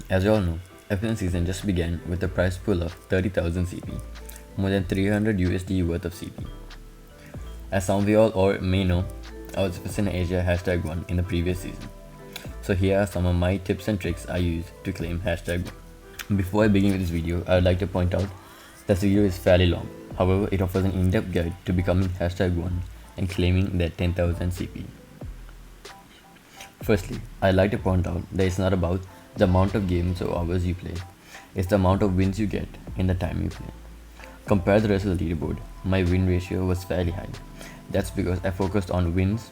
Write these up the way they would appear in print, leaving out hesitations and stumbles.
As you all know, F1 season just began with a prize pool of 30,000 CP, more than 300 USD worth of CP. As some of you all or may know, I was F1 Asia #1 in the previous season. So here are some of my tips and tricks I use to claim #1. Before I begin with this video, I would like to point out that this video is fairly long. However, it offers an in-depth guide to becoming #1 and claiming that 10,000 CP. Firstly, I'd like to point out that it's not about the amount of games or hours you play, it's the amount of wins you get in the time you play. Compared to the rest of the leaderboard, my win ratio was fairly high. That's because I focused on wins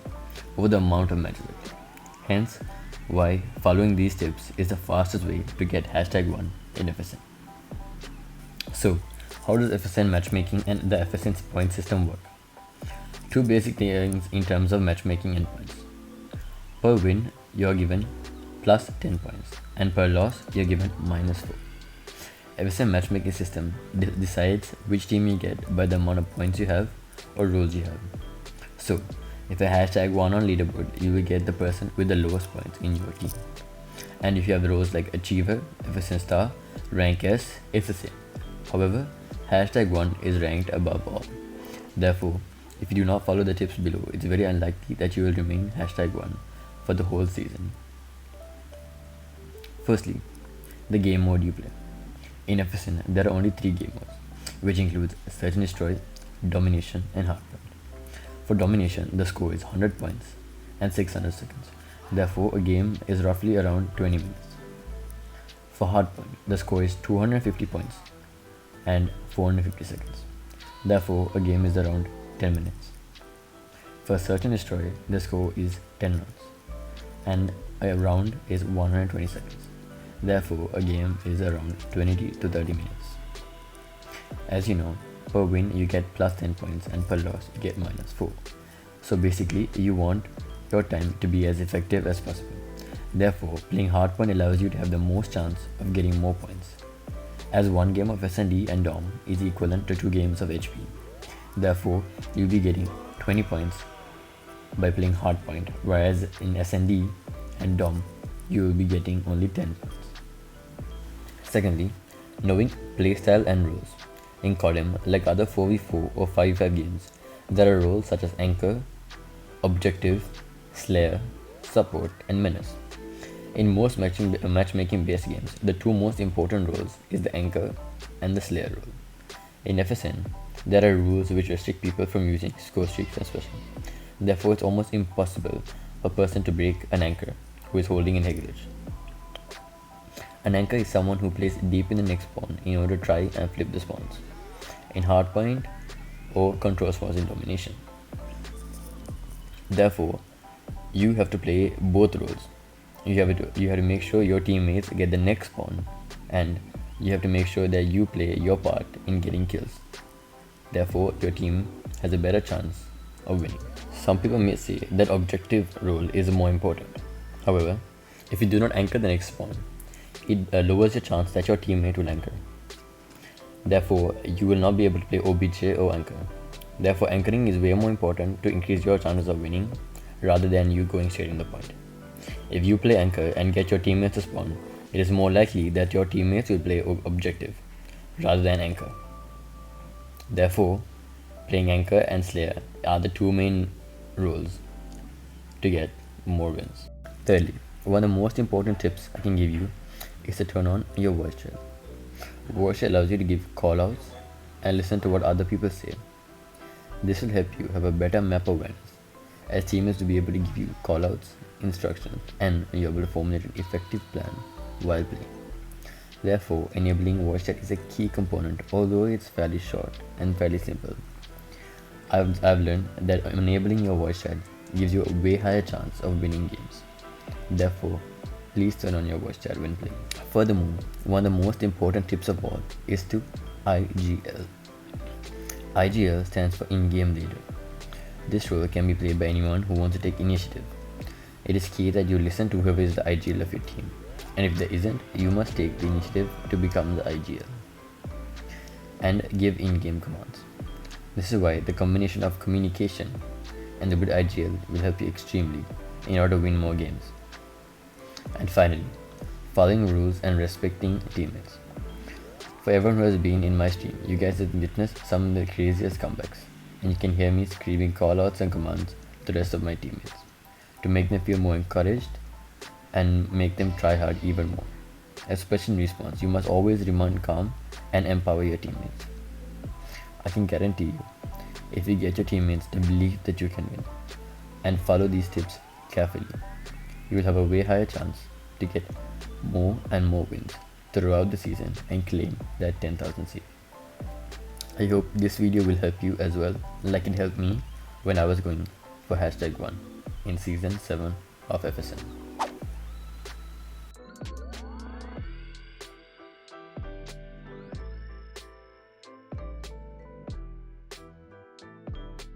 over the amount of matches I played. Hence, why following these tips is the fastest way to get #1 in FSN. So, how does FSN matchmaking and the FSN point system work? Two basic things in terms of matchmaking and points. Per win, you are given plus 10 points, and per loss, you are given -4. FSN matchmaking system decides which team you get by the amount of points you have or roles you have. So, if a #1 on leaderboard, you will get the person with the lowest points in your team. And if you have roles like Achiever, FSN Star, Rank S, it's the same. However, #1 is ranked above all. Therefore, if you do not follow the tips below, it's very unlikely that you will remain #1 for the whole season. Firstly, the game mode you play. In FSN, there are only 3 game modes, which includes Search and Destroy, Domination, and Hardpoint. For Domination, the score is 100 points and 600 seconds. Therefore, a game is roughly around 20 minutes. For Hardpoint, the score is 250 points and 450 seconds. Therefore, a game is around 10 minutes. For Search and Destroy, the score is 10 rounds and a round is 120 seconds. Therefore, a game is around 20 to 30 minutes. As you know, per win you get plus 10 points and per loss you get -4. So basically, you want your time to be as effective as possible. Therefore, playing Hardpoint allows you to have the most chance of getting more points, as 1 game of S&D and DOM is equivalent to 2 games of HP. Therefore, you'll be getting 20 points by playing Hardpoint, whereas in S&D and DOM you will be getting only 10 points. Secondly, knowing playstyle and rules. In codm, like other 4v4 or 5v5 games, there are roles such as Anchor, Objective, Slayer, Support, and Menace. In most matchmaking based games, the 2 most important roles is the Anchor and the Slayer role. In FSN, there are rules which restrict people from using score streaks and special. Therefore, it's almost impossible for a person to break an Anchor who is holding an Heritage. An Anchor is someone who plays deep in the next spawn in order to try and flip the spawns in Hardpoint or control spawns in Domination. Therefore, you have to play both roles. You have to make sure your teammates get the next spawn, and you have to make sure that you play your part in getting kills. Therefore, your team has a better chance of winning. Some people may say that objective role is more important. However, if you do not anchor the next spawn, it lowers your chance that your teammate will anchor. Therefore, you will not be able to play OBJ or anchor. Therefore, anchoring is way more important to increase your chances of winning rather than you going straight in the point. If you play anchor and get your teammates to spawn, it is more likely that your teammates will play objective rather than anchor. Therefore, playing anchor and slayer are the 2 main roles to get more wins. Thirdly, one of the most important tips I can give you is to turn on your voice chat. Voice chat allows you to give callouts and listen to what other people say. This will help you have a better map awareness, as teammates will be able to give you callouts, instructions, and you're able to formulate an effective plan while playing. Therefore, enabling voice chat is a key component, although it's fairly short and fairly simple. I've learned that enabling your voice chat gives you a way higher chance of winning games. Therefore, please turn on your voice chat when playing. Furthermore, one of the most important tips of all is to IGL. IGL stands for In-Game Leader. This role can be played by anyone who wants to take initiative. It is key that you listen to whoever is the IGL of your team, and if there isn't, you must take the initiative to become the IGL and give in-game commands. This is why the combination of communication and the good IGL will help you extremely in order to win more games. And finally, following rules and respecting teammates. For everyone who has been in my stream, you guys have witnessed some of the craziest comebacks, and you can hear me screaming callouts and commands to the rest of my teammates to make them feel more encouraged and make them try hard even more. Especially in response, you must always remain calm and empower your teammates. I can guarantee you, if you get your teammates to believe that you can win and follow these tips carefully, you will have a way higher chance to get more and more wins throughout the season and claim that 10,000 seed. I hope this video will help you as well, like it helped me when I was going for #1 in season 7 of FSM.